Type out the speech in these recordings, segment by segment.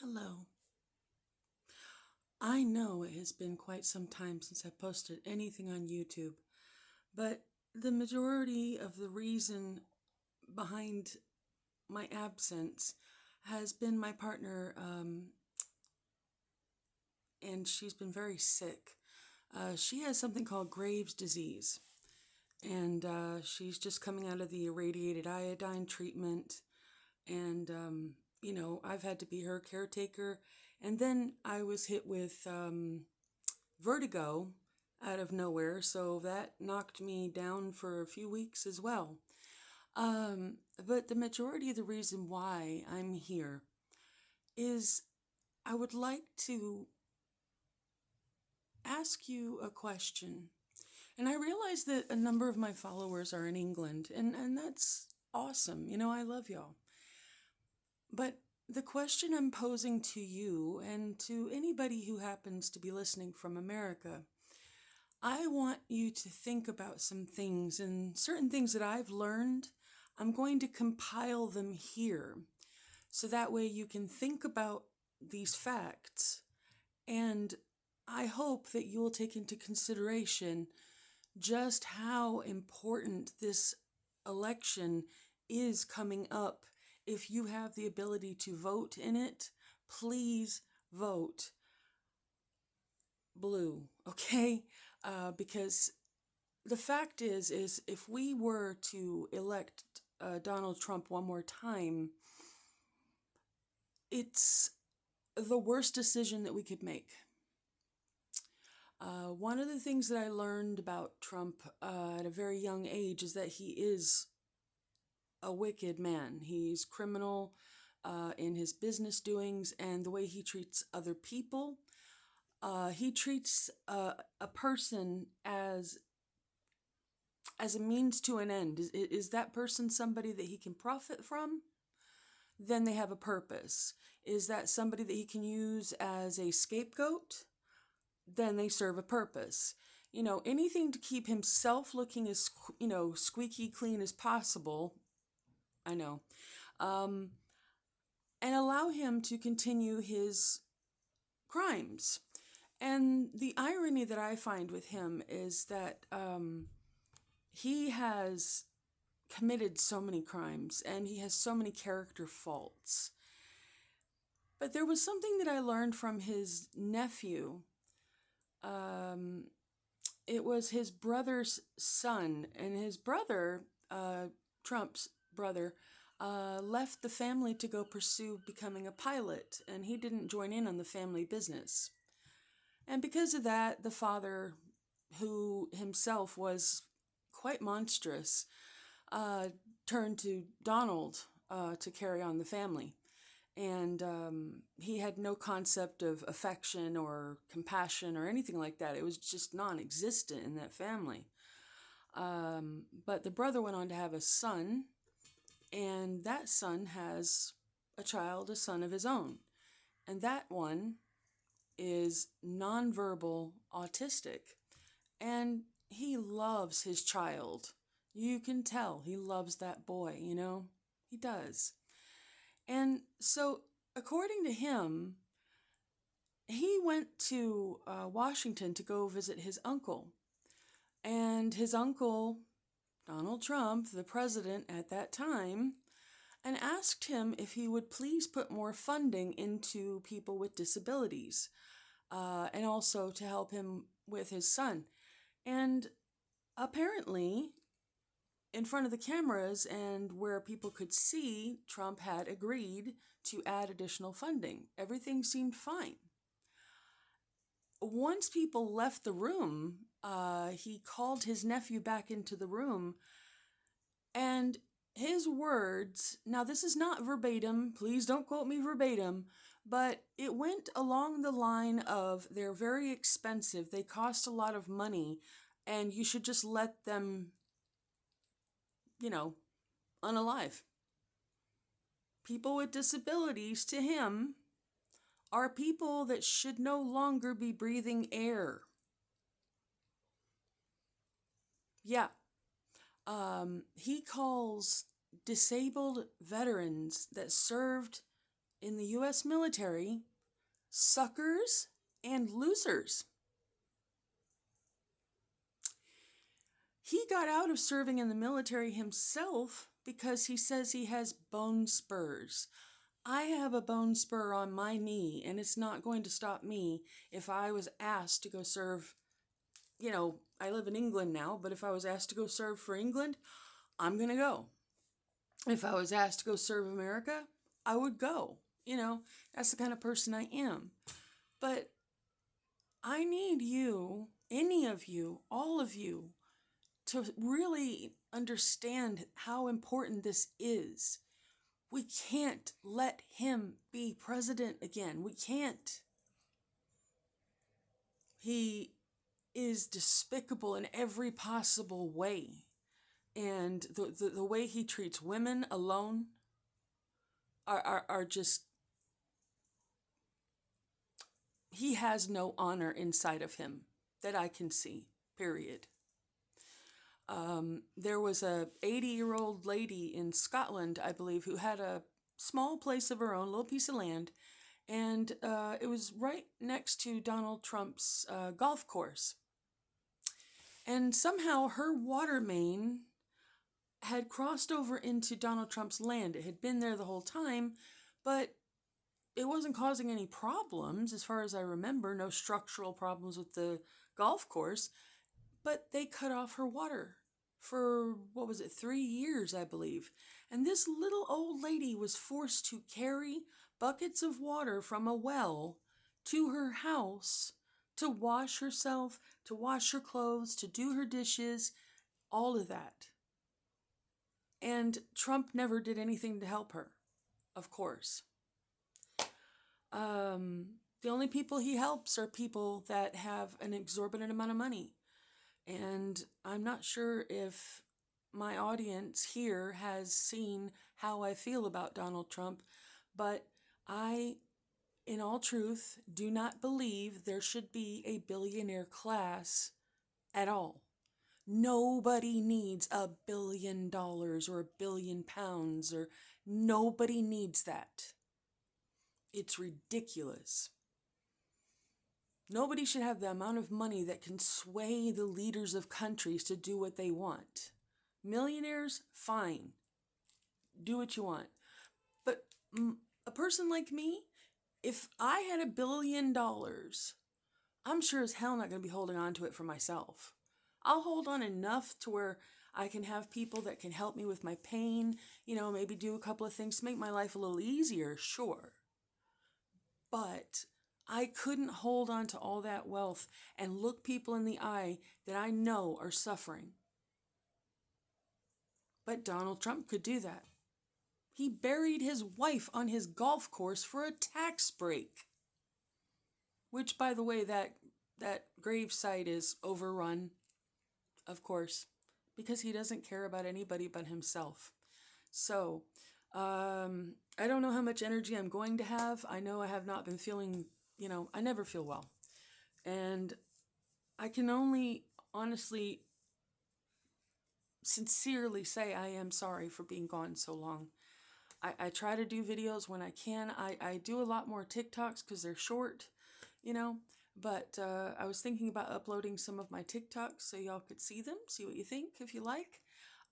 Hello. I know it has been quite some time since I posted anything on YouTube, but the majority of the reason behind my absence has been my partner, and she's been very sick. She has something called Graves' disease, and she's just coming out of the irradiated iodine treatment. And, I've had to be her caretaker. And then I was hit with vertigo out of nowhere, so that knocked me down for a few weeks as well. But the majority of the reason why I'm here is I would like to ask you a question. And I realize that a number of my followers are in England, and that's awesome. I love y'all. But the question I'm posing to you and to anybody who happens to be listening from America, I want you to think about some things and certain things that I've learned. I'm going to compile them here so that way you can think about these facts. And I hope that you will take into consideration just how important this election is coming up. If you have the ability to vote in it, please vote blue, okay? Because the fact is if we were to elect Donald Trump one more time, it's the worst decision that we could make. One of the things that I learned about Trump at a very young age is that he is a wicked man. He's criminal in his business doings and the way he treats other people. He treats a person as a means to an end. Is that person somebody that he can profit from? Then they have a purpose. Is that somebody that he can use as a scapegoat? Then they serve a purpose. Anything to keep himself looking as, squeaky clean as possible. I know. And allow him to continue his crimes. And the irony that I find with him is that he has committed so many crimes and he has so many character faults. But there was something that I learned from his nephew. It was his brother's son, and his brother, Trump's brother, left the family to go pursue becoming a pilot, and he didn't join in on the family business. And because of that, the father, who himself was quite monstrous, turned to Donald to carry on the family. And he had no concept of affection or compassion or anything like that. It was just non-existent in that family. But the brother went on to have a son, and that son has a son of his own. And that one is nonverbal autistic. And he loves his child. You can tell he loves that boy, He does. And so, according to him, he went to Washington to go visit his uncle. And his uncle, Donald Trump, the president at that time, and asked him if he would please put more funding into people with disabilities and also to help him with his son. And apparently, in front of the cameras and where people could see, Trump had agreed to add additional funding. Everything seemed fine. Once people left the room, he called his nephew back into the room, and his words, now this is not verbatim, please don't quote me verbatim, but it went along the line of, they're very expensive, they cost a lot of money, and you should just let them, unalive. People with disabilities, to him, are people that should no longer be breathing air. Yeah. He calls disabled veterans that served in the U.S. military, suckers and losers. He got out of serving in the military himself because he says he has bone spurs. I have a bone spur on my knee, and it's not going to stop me if I was asked to go serve. I live in England now, but if I was asked to go serve for England, I'm going to go. If I was asked to go serve America, I would go. That's the kind of person I am. But I need you, any of you, all of you, to really understand how important this is. We can't let him be president again. We can't. He is despicable in every possible way. And the way he treats women alone are just, he has no honor inside of him that I can see, period. There was a 80-year-old lady in Scotland, I believe, who had a small place of her own, a little piece of land, and it was right next to Donald Trump's golf course. And somehow her water main had crossed over into Donald Trump's land. It had been there the whole time, but it wasn't causing any problems, as far as I remember, no structural problems with the golf course. But they cut off her water for, 3 years, I believe. And this little old lady was forced to carry buckets of water from a well to her house to wash herself, to wash her clothes, to do her dishes, all of that. And Trump never did anything to help her, of course. The only people he helps are people that have an exorbitant amount of money. And I'm not sure if my audience here has seen how I feel about Donald Trump, but I, in all truth, do not believe there should be a billionaire class at all. Nobody needs $1 billion or £1 billion, or nobody needs that. It's ridiculous. Nobody should have the amount of money that can sway the leaders of countries to do what they want. Millionaires, fine. Do what you want. But a person like me, if I had $1 billion, I'm sure as hell not going to be holding on to it for myself. I'll hold on enough to where I can have people that can help me with my pain, maybe do a couple of things to make my life a little easier, sure. But I couldn't hold on to all that wealth and look people in the eye that I know are suffering. But Donald Trump could do that. He buried his wife on his golf course for a tax break. Which, by the way, that grave site is overrun, of course, because he doesn't care about anybody but himself. So, I don't know how much energy I'm going to have. I know I have not been feeling, I never feel well. And I can only honestly, sincerely say I am sorry for being gone so long. I try to do videos when I can. I do a lot more TikToks because they're short, but I was thinking about uploading some of my TikToks so y'all could see them, see what you think if you like.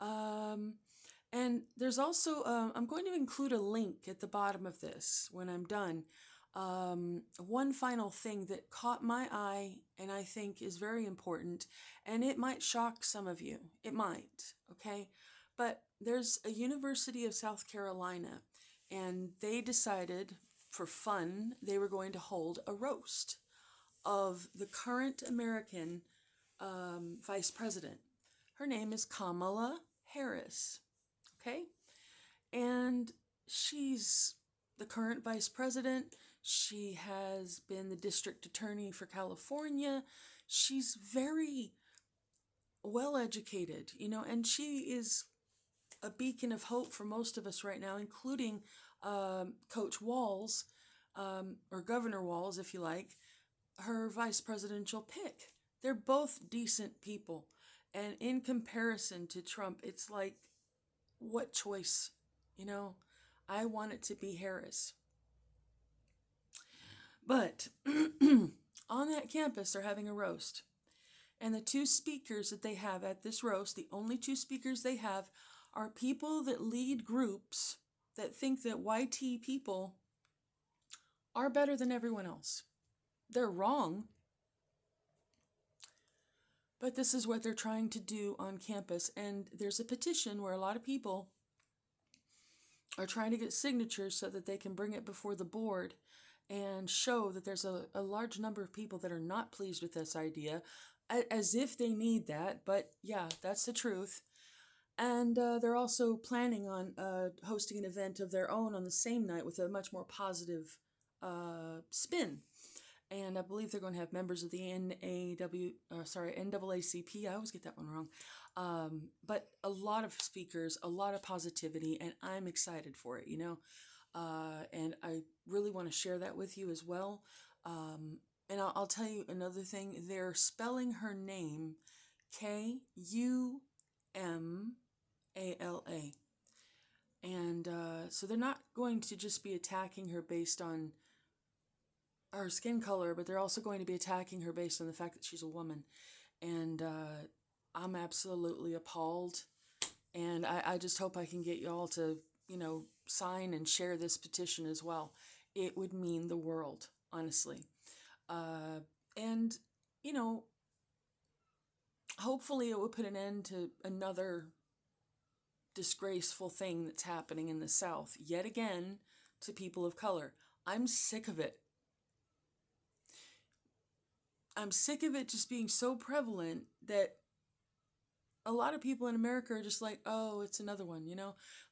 And there's also, I'm going to include a link at the bottom of this when I'm done. One final thing that caught my eye and I think is very important, and it might shock some of you. It might, okay? But there's a University of South Carolina, and they decided for fun they were going to hold a roast of the current American vice president. Her name is Kamala Harris. Okay? And she's the current vice president. She has been the district attorney for California. She's very well educated, and she is a beacon of hope for most of us right now, including Coach Walz, or Governor Walz, if you like, her vice presidential pick. They're both decent people. And in comparison to Trump, it's like, what choice? I want it to be Harris. But on that campus, they're having a roast. And the two speakers that they have at this roast, the only two speakers they have, are people that lead groups that think that YT people are better than everyone else. They're wrong, but this is what they're trying to do on campus. And there's a petition where a lot of people are trying to get signatures so that they can bring it before the board and show that there's a large number of people that are not pleased with this idea, as if they need that. But yeah, that's the truth. And they're also planning on hosting an event of their own on the same night with a much more positive spin. And I believe they're going to have members of the NAACP. I always get that one wrong. But a lot of speakers, a lot of positivity, and I'm excited for it, and I really want to share that with you as well. And I'll tell you another thing. They're spelling her name Kumala. And so they're not going to just be attacking her based on her skin color, but they're also going to be attacking her based on the fact that she's a woman. And I'm absolutely appalled. And I just hope I can get you all to, sign and share this petition as well. It would mean the world, honestly. And, hopefully it will put an end to another disgraceful thing that's happening in the South, yet again, to people of color. I'm sick of it. I'm sick of it just being so prevalent that a lot of people in America are just like, oh, it's another one,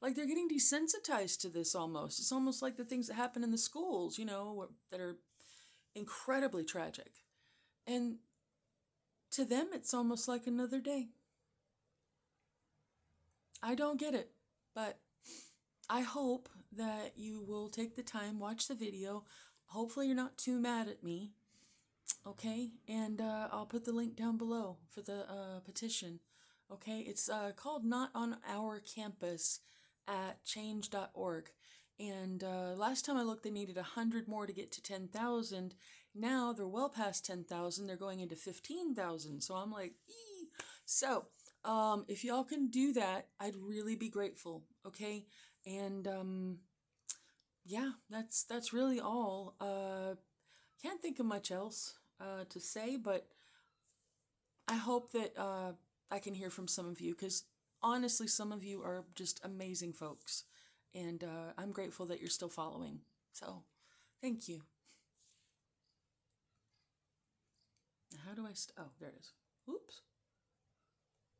Like they're getting desensitized to this almost. It's almost like the things that happen in the schools, that are incredibly tragic. And to them, it's almost like another day. I don't get it, but I hope that you will take the time, watch the video. Hopefully you're not too mad at me, okay? And I'll put the link down below for the petition, okay? It's called Not on Our Campus at change.org. And last time I looked, they needed 100 more to get to 10,000. Now they're well past 10,000. They're going into 15,000. So I'm like, ee. So if y'all can do that, I'd really be grateful, okay? And yeah, that's really all. Can't think of much else to say, but I hope that I can hear from some of you, because honestly, some of you are just amazing folks, and I'm grateful that you're still following. So, thank you. Now, how do I? Oh, there it is. Oops.